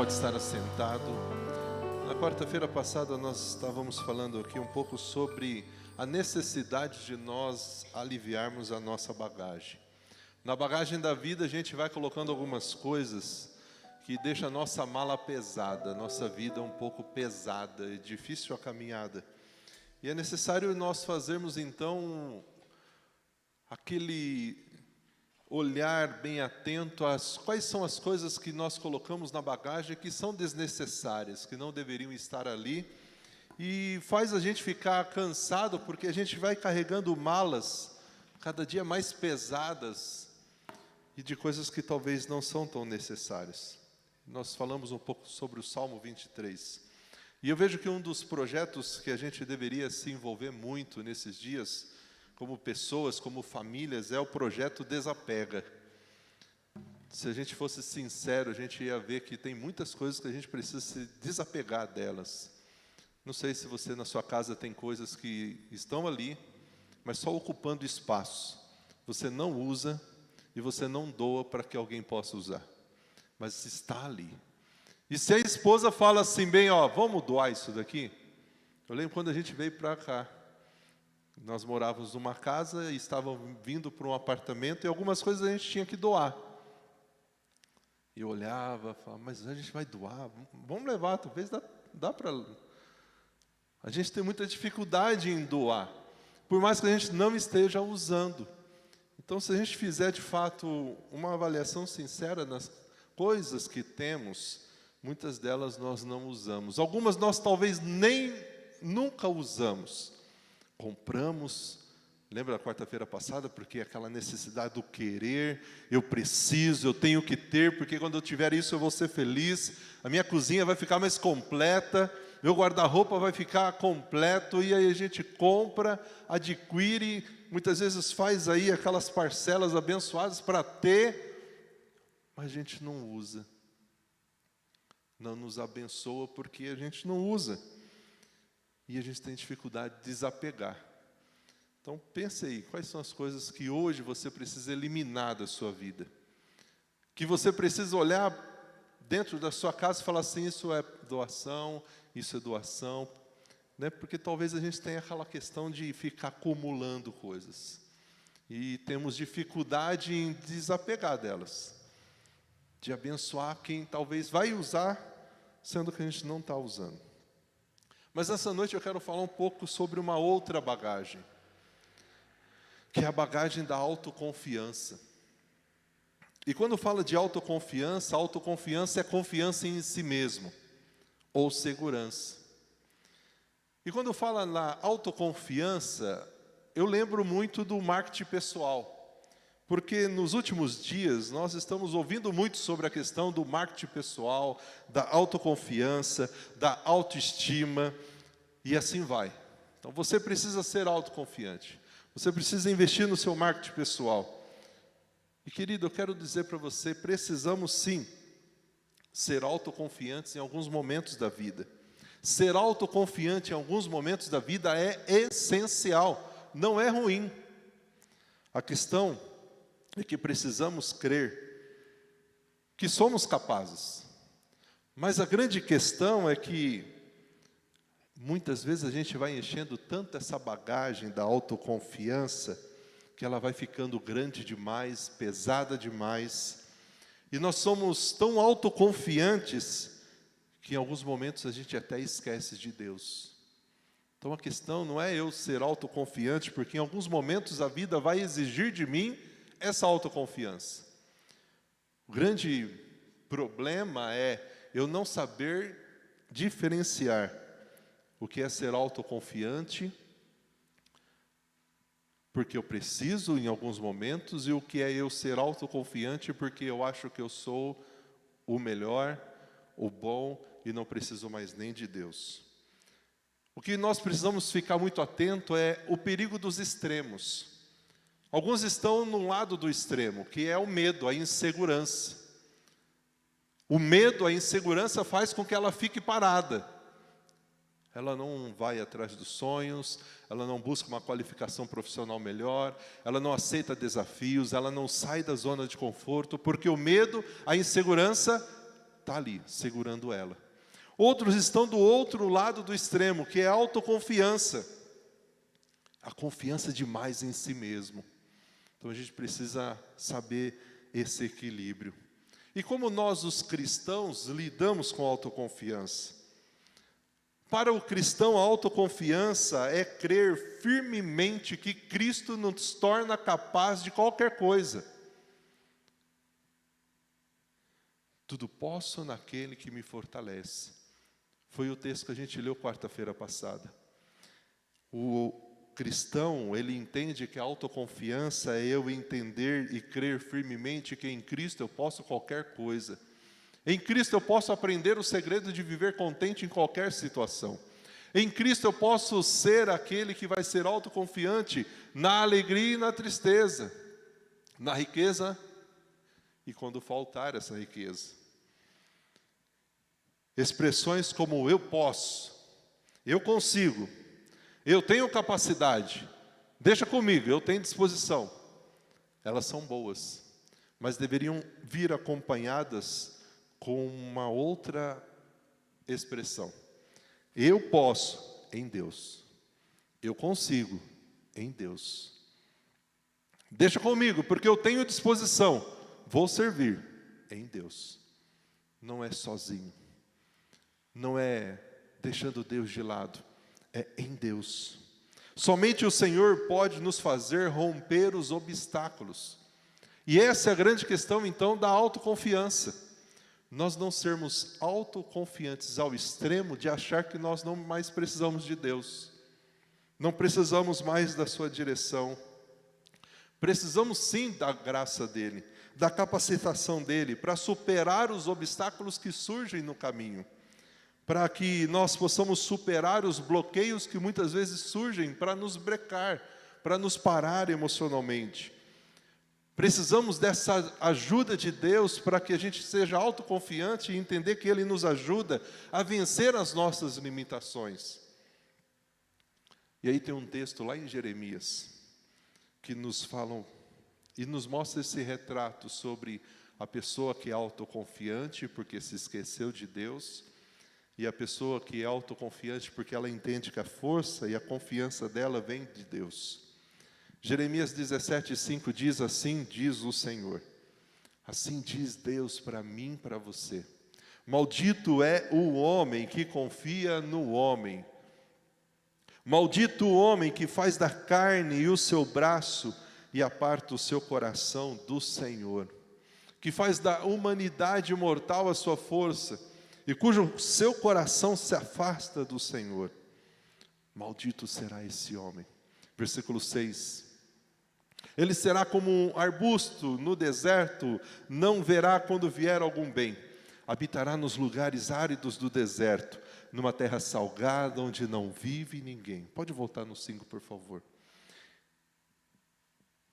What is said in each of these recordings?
Pode estar assentado. Na quarta-feira passada nós estávamos falando aqui um pouco sobre a necessidade de nós aliviarmos a nossa bagagem. Na bagagem da vida a gente vai colocando algumas coisas que deixam a nossa mala pesada, a nossa vida um pouco pesada e difícil a caminhada. E é necessário nós fazermos então aquele olhar bem atento às quais são as coisas que nós colocamos na bagagem que são desnecessárias, que não deveriam estar ali, e faz a gente ficar cansado porque a gente vai carregando malas cada dia mais pesadas e de coisas que talvez não são tão necessárias. Nós falamos um pouco sobre o Salmo 23. E eu vejo que um dos projetos que a gente deveria se envolver muito nesses dias, como pessoas, como famílias, é o projeto Desapega. Se a gente fosse sincero, a gente ia ver que tem muitas coisas que a gente precisa se desapegar delas. Não sei se você na sua casa tem coisas que estão ali, mas só ocupando espaço. Você não usa e você não doa para que alguém possa usar. Mas está ali. E se a esposa fala assim, bem, ó, vamos doar isso daqui? Eu lembro quando a gente veio para cá. Nós morávamos numa casa e estávamos vindo para um apartamento e algumas coisas a gente tinha que doar. E eu olhava, falava, mas a gente vai doar? Vamos levar, talvez dá para... A gente tem muita dificuldade em doar, por mais que a gente não esteja usando. Então, se a gente fizer, de fato, uma avaliação sincera nas coisas que temos, muitas delas nós não usamos. Algumas nós talvez nunca usamos. Compramos, lembra da quarta-feira passada? Porque aquela necessidade do querer, eu preciso, eu tenho que ter, porque quando eu tiver isso eu vou ser feliz, a minha cozinha vai ficar mais completa, meu guarda-roupa vai ficar completo, e aí a gente compra, adquire, muitas vezes faz aí aquelas parcelas abençoadas para ter, mas a gente não usa, não nos abençoa porque a gente não usa. E a gente tem dificuldade de desapegar. Então, pense aí, quais são as coisas que hoje você precisa eliminar da sua vida? Que você precisa olhar dentro da sua casa e falar assim, isso é doação, né? Porque talvez a gente tenha aquela questão de ficar acumulando coisas. E temos dificuldade em desapegar delas. De abençoar quem talvez vai usar, sendo que a gente não está usando. Mas essa noite eu quero falar um pouco sobre uma outra bagagem, que é a bagagem da autoconfiança. E quando fala de autoconfiança é confiança em si mesmo, ou segurança. E quando fala na autoconfiança, eu lembro muito do marketing pessoal, porque nos últimos dias nós estamos ouvindo muito sobre a questão do marketing pessoal, da autoconfiança, da autoestima, e assim vai. Então você precisa ser autoconfiante, você precisa investir no seu marketing pessoal. E querido, eu quero dizer para você, precisamos sim ser autoconfiantes em alguns momentos da vida. Ser autoconfiante em alguns momentos da vida é essencial, não é ruim. A questão é que precisamos crer que somos capazes. Mas a grande questão é que muitas vezes a gente vai enchendo tanto essa bagagem da autoconfiança que ela vai ficando grande demais, pesada demais. E nós somos tão autoconfiantes que em alguns momentos a gente até esquece de Deus. Então a questão não é eu ser autoconfiante, porque em alguns momentos a vida vai exigir de mim essa autoconfiança. O grande problema é eu não saber diferenciar o que é ser autoconfiante, porque eu preciso em alguns momentos, e o que é eu ser autoconfiante porque eu acho que eu sou o melhor, o bom, e não preciso mais nem de Deus. O que nós precisamos ficar muito atento é o perigo dos extremos. Alguns estão no lado do extremo, que é o medo, a insegurança. O medo, a insegurança faz com que ela fique parada. Ela não vai atrás dos sonhos, ela não busca uma qualificação profissional melhor, ela não aceita desafios, ela não sai da zona de conforto, porque o medo, a insegurança está ali, segurando ela. Outros estão do outro lado do extremo, que é a autoconfiança. A confiança demais em si mesmo. Então a gente precisa saber esse equilíbrio. E como nós, os cristãos, lidamos com a autoconfiança? Para o cristão, a autoconfiança é crer firmemente que Cristo nos torna capaz de qualquer coisa. Tudo posso naquele que me fortalece. Foi o texto que a gente leu quarta-feira passada. O cristão, ele entende que a autoconfiança é eu entender e crer firmemente que em Cristo eu posso qualquer coisa. Em Cristo eu posso aprender o segredo de viver contente em qualquer situação. Em Cristo eu posso ser aquele que vai ser autoconfiante na alegria e na tristeza, na riqueza e quando faltar essa riqueza. Expressões como eu posso, eu consigo, eu tenho capacidade, deixa comigo, eu tenho disposição. Elas são boas, mas deveriam vir acompanhadas com uma outra expressão. Eu posso em Deus. Eu consigo em Deus. Deixa comigo, porque eu tenho disposição. Vou servir em Deus. Não é sozinho. Não é deixando Deus de lado. É em Deus. Somente o Senhor pode nos fazer romper os obstáculos. E essa é a grande questão, então, da autoconfiança. Nós não sermos autoconfiantes ao extremo de achar que nós não mais precisamos de Deus. Não precisamos mais da sua direção. Precisamos sim da graça dEle, da capacitação dEle, para superar os obstáculos que surgem no caminho. Para que nós possamos superar os bloqueios que muitas vezes surgem para nos brecar, para nos parar emocionalmente. Precisamos dessa ajuda de Deus para que a gente seja autoconfiante e entender que Ele nos ajuda a vencer as nossas limitações. E aí tem um texto lá em Jeremias, que nos falam e nos mostra esse retrato sobre a pessoa que é autoconfiante porque se esqueceu de Deus, e a pessoa que é autoconfiante porque ela entende que a força e a confiança dela vem de Deus. Jeremias 17:5 diz assim, diz o Senhor. Assim diz Deus para mim, para você. Maldito é o homem que confia no homem. Maldito o homem que faz da carne e o seu braço e aparta o seu coração do Senhor. Que faz da humanidade mortal a sua força e cujo seu coração se afasta do Senhor. Maldito será esse homem. Versículo 6. Ele será como um arbusto no deserto, não verá quando vier algum bem. Habitará nos lugares áridos do deserto, numa terra salgada onde não vive ninguém. Pode voltar no 5, por favor.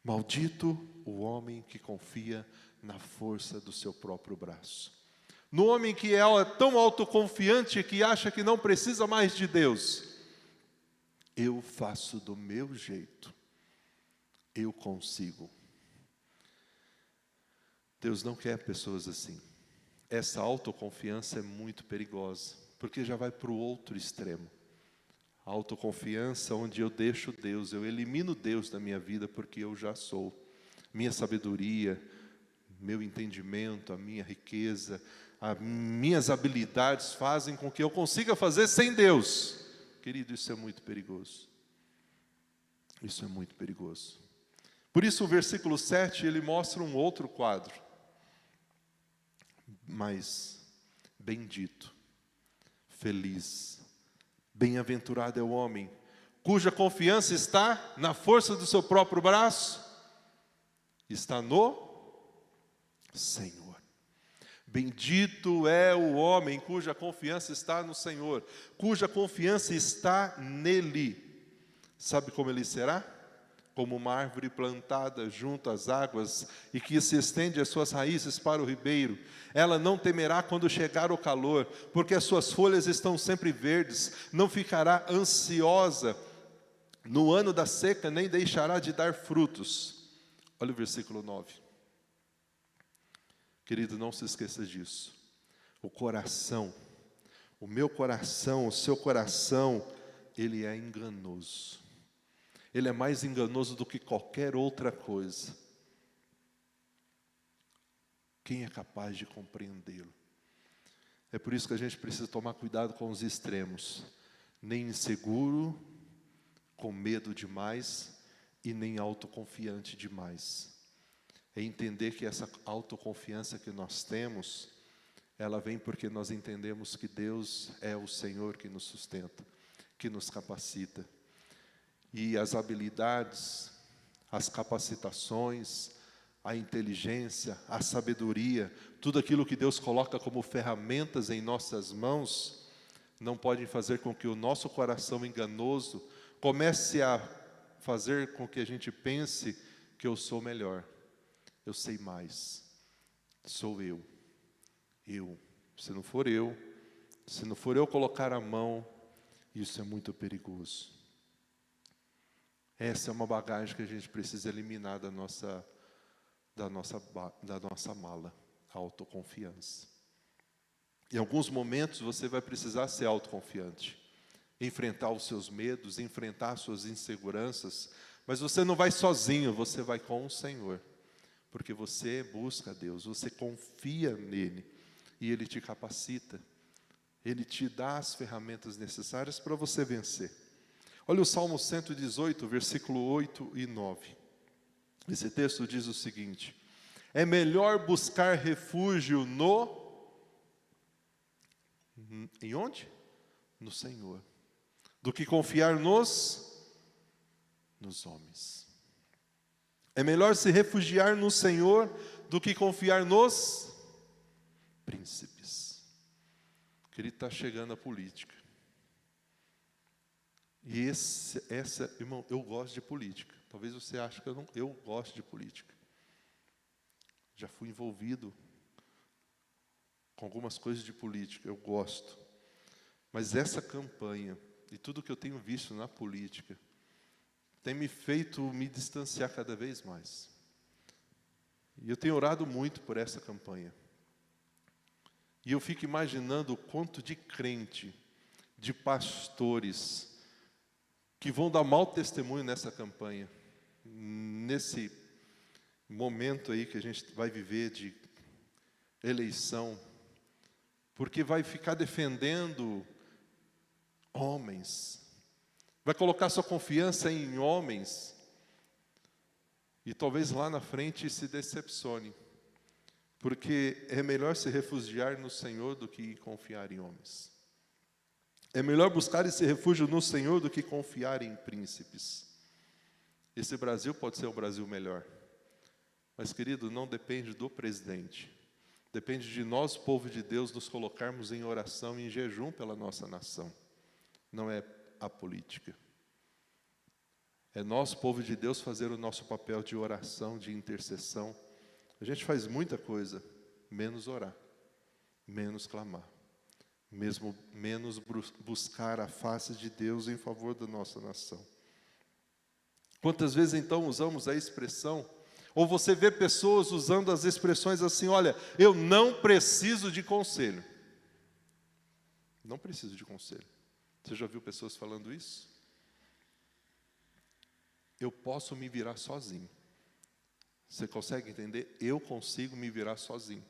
Maldito o homem que confia na força do seu próprio braço. No homem que é tão autoconfiante que acha que não precisa mais de Deus. Eu faço do meu jeito. Eu consigo. Deus não quer pessoas assim. Essa autoconfiança é muito perigosa, porque já vai para o outro extremo. A autoconfiança onde eu deixo Deus, eu elimino Deus da minha vida porque eu já sou. Minha sabedoria, meu entendimento, a minha riqueza, as minhas habilidades fazem com que eu consiga fazer sem Deus. Querido, isso é muito perigoso. Isso é muito perigoso. Por isso o versículo 7, ele mostra um outro quadro. Mas, bendito, feliz, bem-aventurado é o homem, cuja confiança está na força do seu próprio braço, está no Senhor. Bendito é o homem cuja confiança está no Senhor, cuja confiança está nele. Sabe como ele será? Como uma árvore plantada junto às águas e que se estende as suas raízes para o ribeiro. Ela não temerá quando chegar o calor, porque as suas folhas estão sempre verdes. Não ficará ansiosa no ano da seca, nem deixará de dar frutos. Olha o versículo 9. Querido, não se esqueça disso. O coração, o meu coração, o seu coração, ele é enganoso. Ele é mais enganoso do que qualquer outra coisa. Quem é capaz de compreendê-lo? É por isso que a gente precisa tomar cuidado com os extremos. Nem inseguro, com medo demais, e nem autoconfiante demais. É entender que essa autoconfiança que nós temos, ela vem porque nós entendemos que Deus é o Senhor que nos sustenta, que nos capacita. E as habilidades, as capacitações, a inteligência, a sabedoria, tudo aquilo que Deus coloca como ferramentas em nossas mãos, não podem fazer com que o nosso coração enganoso comece a fazer com que a gente pense que eu sou melhor, eu sei mais, sou eu. Se não for eu colocar a mão, isso é muito perigoso. Essa é uma bagagem que a gente precisa eliminar da nossa mala, a autoconfiança. Em alguns momentos você vai precisar ser autoconfiante, enfrentar os seus medos, enfrentar as suas inseguranças, mas você não vai sozinho, você vai com o Senhor, porque você busca a Deus, você confia nele, e Ele te capacita, Ele te dá as ferramentas necessárias para você vencer. Olha o Salmo 118, versículo 8 e 9. Esse texto diz o seguinte: é melhor buscar refúgio em onde? No Senhor, do que confiar nos homens. É melhor se refugiar no Senhor do que confiar nos príncipes. Querido, está chegando a política. E irmão, eu gosto de política. Talvez você ache que eu gosto de política. Já fui envolvido com algumas coisas de política, eu gosto. Mas essa campanha, e tudo que eu tenho visto na política, tem me feito me distanciar cada vez mais. E eu tenho orado muito por essa campanha. E eu fico imaginando o quanto de crente, de pastores, que vão dar mau testemunho nessa campanha, nesse momento aí que a gente vai viver de eleição, porque vai ficar defendendo homens, vai colocar sua confiança em homens, e talvez lá na frente se decepcione, porque é melhor se refugiar no Senhor do que confiar em homens. É melhor buscar esse refúgio no Senhor do que confiar em príncipes. Esse Brasil pode ser um Brasil melhor, mas, querido, não depende do presidente. Depende de nós, povo de Deus, nos colocarmos em oração e em jejum pela nossa nação. Não é a política. É nós, povo de Deus, fazer o nosso papel de oração, de intercessão. A gente faz muita coisa, menos orar, menos clamar, menos buscar a face de Deus em favor da nossa nação. Quantas vezes então usamos a expressão, ou você vê pessoas usando as expressões assim: olha, eu não preciso de conselho. Não preciso de conselho. Você já viu pessoas falando isso? Eu posso me virar sozinho. Você consegue entender? Eu consigo me virar sozinho.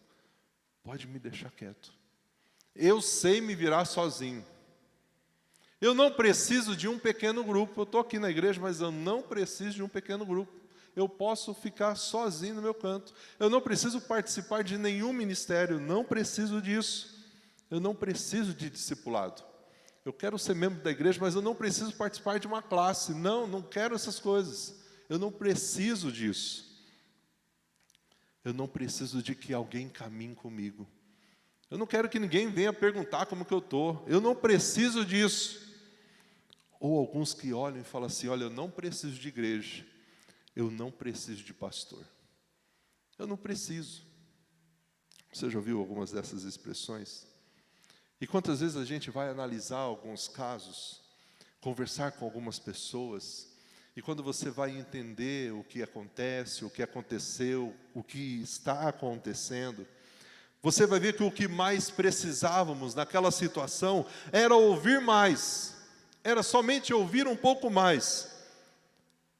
Pode me deixar quieto. Eu sei me virar sozinho. Eu não preciso de um pequeno grupo. Eu estou aqui na igreja, mas eu não preciso de um pequeno grupo. Eu posso ficar sozinho no meu canto. Eu não preciso participar de nenhum ministério. Não preciso disso. Eu não preciso de discipulado. Eu quero ser membro da igreja, mas eu não preciso participar de uma classe. Não quero essas coisas. Eu não preciso disso. Eu não preciso de que alguém caminhe comigo. Eu não quero que ninguém venha perguntar como que eu estou. Eu não preciso disso. Ou alguns que olham e falam assim: olha, eu não preciso de igreja. Eu não preciso de pastor. Eu não preciso. Você já ouviu algumas dessas expressões? E quantas vezes a gente vai analisar alguns casos, conversar com algumas pessoas, e quando você vai entender o que acontece, o que aconteceu, o que está acontecendo, Você vai ver que o que mais precisávamos naquela situação era ouvir mais, era somente ouvir um pouco mais.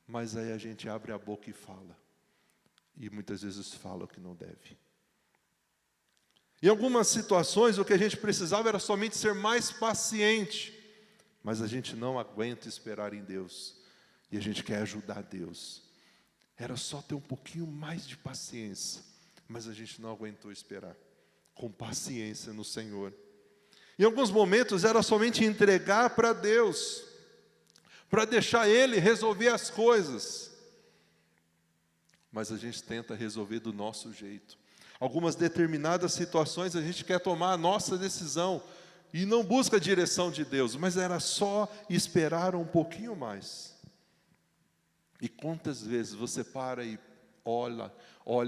Mas aí a gente abre a boca e fala, e muitas vezes fala o que não deve. Em algumas situações o que a gente precisava era somente ser mais paciente, mas a gente não aguenta esperar em Deus, e a gente quer ajudar Deus. Era só ter um pouquinho mais de paciência, mas a gente não aguentou esperar, com paciência no Senhor. Em alguns momentos era somente entregar para Deus, para deixar Ele resolver as coisas, mas a gente tenta resolver do nosso jeito. Algumas determinadas situações a gente quer tomar a nossa decisão, e não busca a direção de Deus, mas era só esperar um pouquinho mais. E quantas vezes você para e olha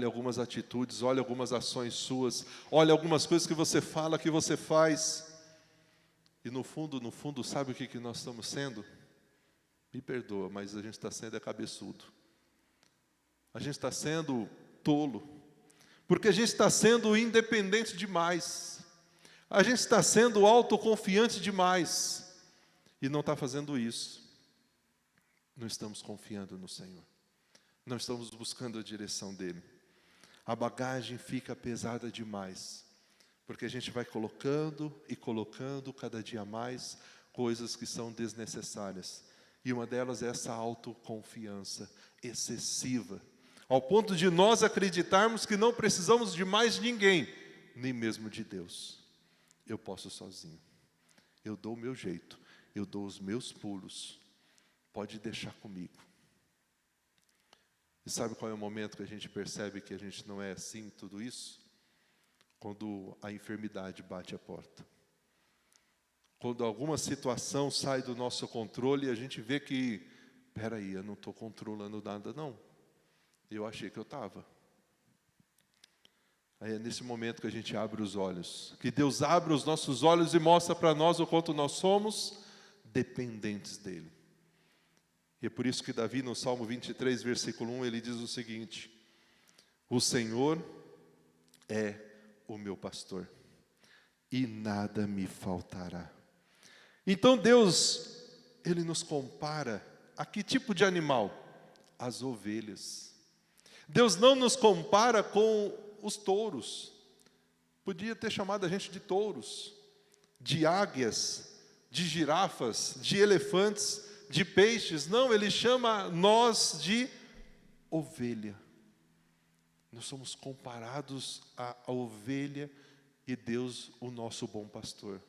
algumas atitudes, olha algumas ações suas, olha algumas coisas que você fala, que você faz, e no fundo, sabe o que nós estamos sendo? Me perdoa, mas a gente está sendo cabeçudo. A gente está sendo tolo, porque a gente está sendo independente demais. A gente está sendo autoconfiante demais, e não está fazendo isso. Não estamos confiando no Senhor, não estamos buscando a direção dEle. A bagagem fica pesada demais, porque a gente vai colocando e colocando cada dia mais coisas que são desnecessárias, e uma delas é essa autoconfiança excessiva, ao ponto de nós acreditarmos que não precisamos de mais ninguém, nem mesmo de Deus. Eu posso sozinho, eu dou o meu jeito, eu dou os meus pulos, pode deixar comigo. E sabe qual é o momento que a gente percebe que a gente não é assim, tudo isso? Quando a enfermidade bate a porta. Quando alguma situação sai do nosso controle e a gente vê que, peraí, eu não estou controlando nada não. Eu achei que eu estava. Aí é nesse momento que a gente abre os olhos, que Deus abre os nossos olhos e mostra para nós o quanto nós somos dependentes dEle. E é por isso que Davi, no Salmo 23, versículo 1, ele diz o seguinte: o Senhor é o meu pastor, e nada me faltará. Então Deus, Ele nos compara a que tipo de animal? As ovelhas. Deus não nos compara com os touros. Podia ter chamado a gente de touros, de águias, de girafas, de elefantes, de peixes. Não, Ele chama nós de ovelha. Nós somos comparados à ovelha e Deus, o nosso bom pastor.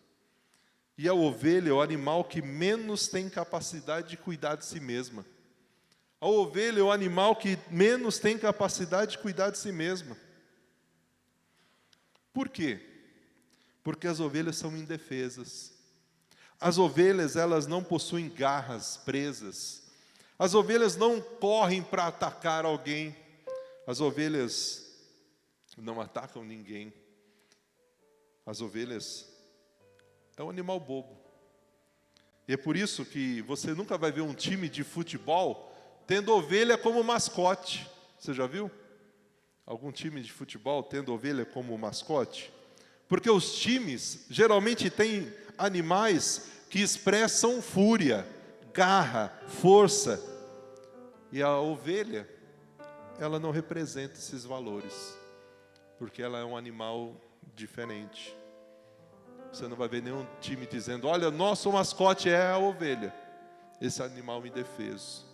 E a ovelha é o animal que menos tem capacidade de cuidar de si mesma. A ovelha é o animal que menos tem capacidade de cuidar de si mesma. Por quê? Porque as ovelhas são indefesas. As ovelhas, elas não possuem garras presas. As ovelhas não correm para atacar alguém. As ovelhas não atacam ninguém. As ovelhas é um animal bobo. E é por isso que você nunca vai ver um time de futebol tendo ovelha como mascote. Você já viu? Algum time de futebol tendo ovelha como mascote? Porque os times geralmente têm animais que expressam fúria, garra, força. E a ovelha, ela não representa esses valores, porque ela é um animal diferente. Você não vai ver nenhum time dizendo: olha, nosso mascote é a ovelha. Esse animal indefeso,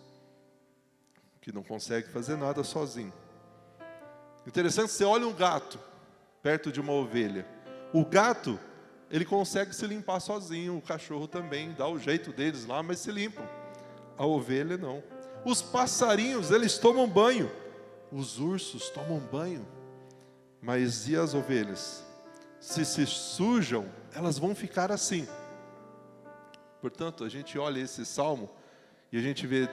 que não consegue fazer nada sozinho. Interessante, você olha um gato perto de uma ovelha. O gato, ele consegue se limpar sozinho, o cachorro também, dá o jeito deles lá, mas se limpam. A ovelha não. Os passarinhos, eles tomam banho. Os ursos tomam banho. Mas e as ovelhas? Se sujam, elas vão ficar assim. Portanto, a gente olha esse salmo e a gente vê,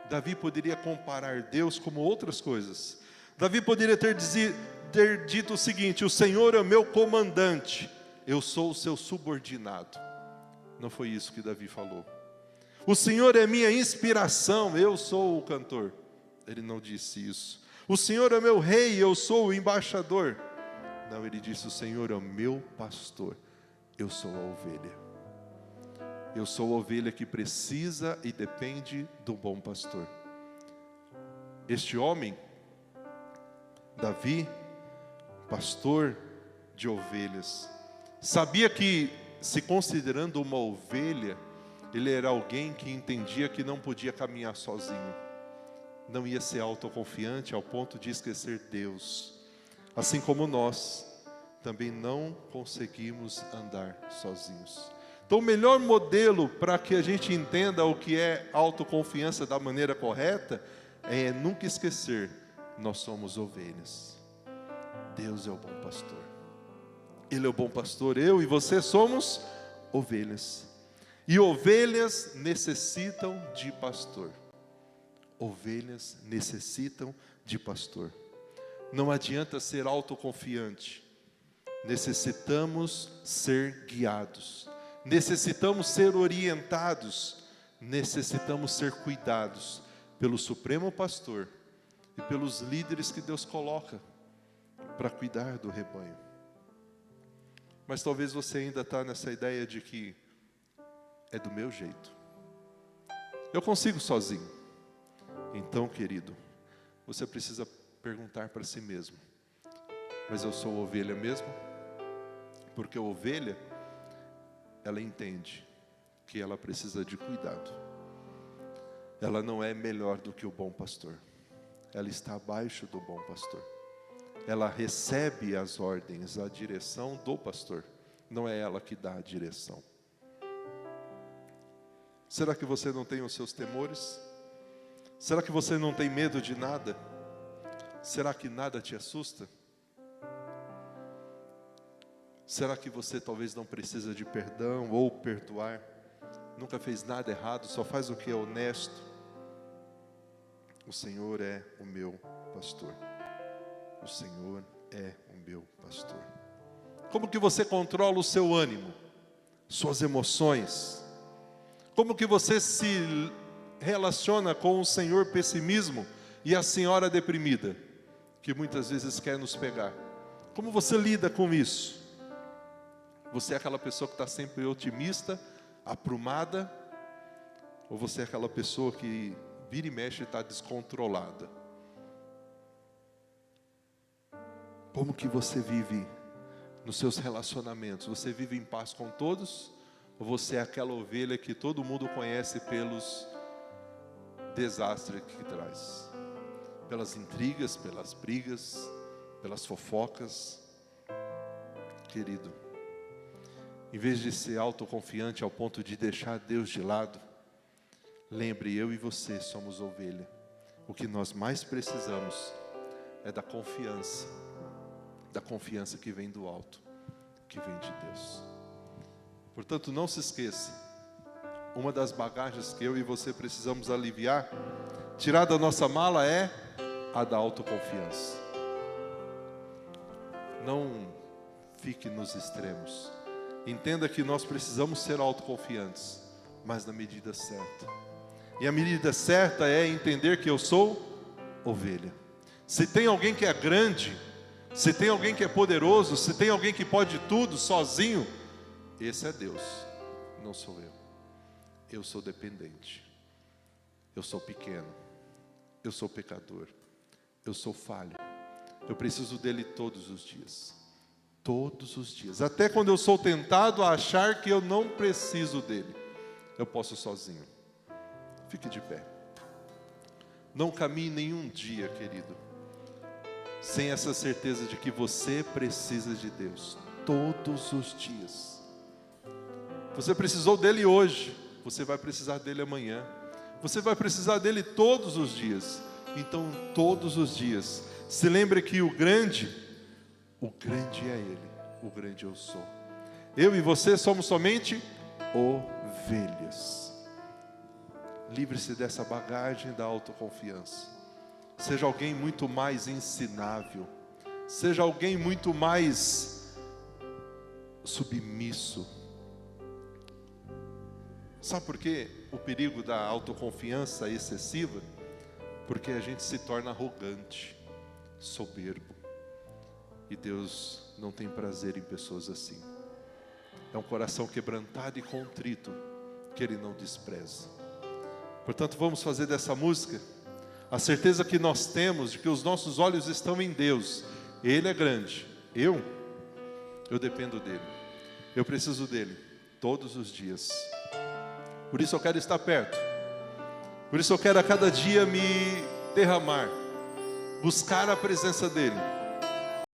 Davi poderia comparar Deus como outras coisas. Davi poderia ter dito o seguinte: o Senhor é o meu comandante, eu sou o seu subordinado. Não foi isso que Davi falou. O Senhor é minha inspiração, eu sou o cantor. Ele não disse isso. O Senhor é meu rei, eu sou o embaixador. Não, ele disse: o Senhor é o meu pastor, eu sou a ovelha. Eu sou a ovelha que precisa e depende do bom pastor. Este homem, Davi, pastor de ovelhas, sabia que, se considerando uma ovelha, ele era alguém que entendia que não podia caminhar sozinho. Não ia ser autoconfiante ao ponto de esquecer Deus. Assim como nós, também não conseguimos andar sozinhos. Então, o melhor modelo para que a gente entenda o que é autoconfiança da maneira correta é nunca esquecer: nós somos ovelhas. Deus é o bom pastor. Ele é o bom pastor, eu e você somos ovelhas. E ovelhas necessitam de pastor. Ovelhas necessitam de pastor. Não adianta ser autoconfiante. Necessitamos ser guiados. Necessitamos ser orientados. Necessitamos ser cuidados pelo Supremo Pastor e pelos líderes que Deus coloca para cuidar do rebanho. Mas talvez você ainda está nessa ideia de que é do meu jeito. Eu consigo sozinho. Então, querido, você precisa perguntar para si mesmo: mas eu sou ovelha mesmo? Porque a ovelha, ela entende que ela precisa de cuidado. Ela não é melhor do que o bom pastor. Ela está abaixo do bom pastor. Ela recebe as ordens, a direção do pastor. Não é ela que dá a direção. Será que você não tem os seus temores? Será que você não tem medo de nada? Será que nada te assusta? Será que você talvez não precisa de perdão ou perdoar? Nunca fez nada errado, só faz o que é honesto? O Senhor é o meu pastor. O Senhor é o meu pastor. Como que você controla o seu ânimo, suas emoções? Como que você se relaciona com o senhor pessimismo e a senhora deprimida, que muitas vezes quer nos pegar? Como você lida com isso? Você é aquela pessoa que está sempre otimista, aprumada? Ou você é aquela pessoa que vira e mexe e está descontrolada? Como que você vive nos seus relacionamentos? Você vive em paz com todos? Ou você é aquela ovelha que todo mundo conhece pelos desastres que traz? Pelas intrigas, pelas brigas, pelas fofocas? Querido, em vez de ser autoconfiante ao ponto de deixar Deus de lado, lembre, eu e você somos ovelha. O que nós mais precisamos é da confiança que vem do alto, que vem de Deus. Portanto, não se esqueça, uma das bagagens que eu e você precisamos aliviar, tirar da nossa mala, é a da autoconfiança. Não fique nos extremos. Entenda que nós precisamos ser autoconfiantes, mas na medida certa. E a medida certa é entender que eu sou ovelha. Se tem alguém que é grande, se tem alguém que é poderoso, se tem alguém que pode tudo sozinho, esse é Deus, não sou eu. Eu sou dependente, eu sou pequeno, eu sou pecador, eu sou falho. Eu preciso dele todos os dias. Todos os dias. Até quando eu sou tentado a achar que eu não preciso dele, eu posso sozinho. Fique de pé. Não caminhe nenhum dia, querido, sem essa certeza de que você precisa de Deus. Todos os dias. Você precisou dele hoje, você vai precisar dele amanhã. Você vai precisar dele todos os dias. Então, todos os dias, se lembre que o grande é ele, o grande eu sou. Eu e você somos somente ovelhas. Livre-se dessa bagagem da autoconfiança. Seja alguém muito mais ensinável. Seja alguém muito mais submisso. Sabe por quê? O perigo da autoconfiança excessiva? Porque a gente se torna arrogante, soberbo. E Deus não tem prazer em pessoas assim. É um coração quebrantado e contrito que Ele não despreza. Portanto, vamos fazer dessa música a certeza que nós temos de que os nossos olhos estão em Deus. Ele é grande. Eu dependo dEle. Eu preciso dEle todos os dias. Por isso eu quero estar perto. Por isso eu quero a cada dia me derramar, buscar a presença dEle.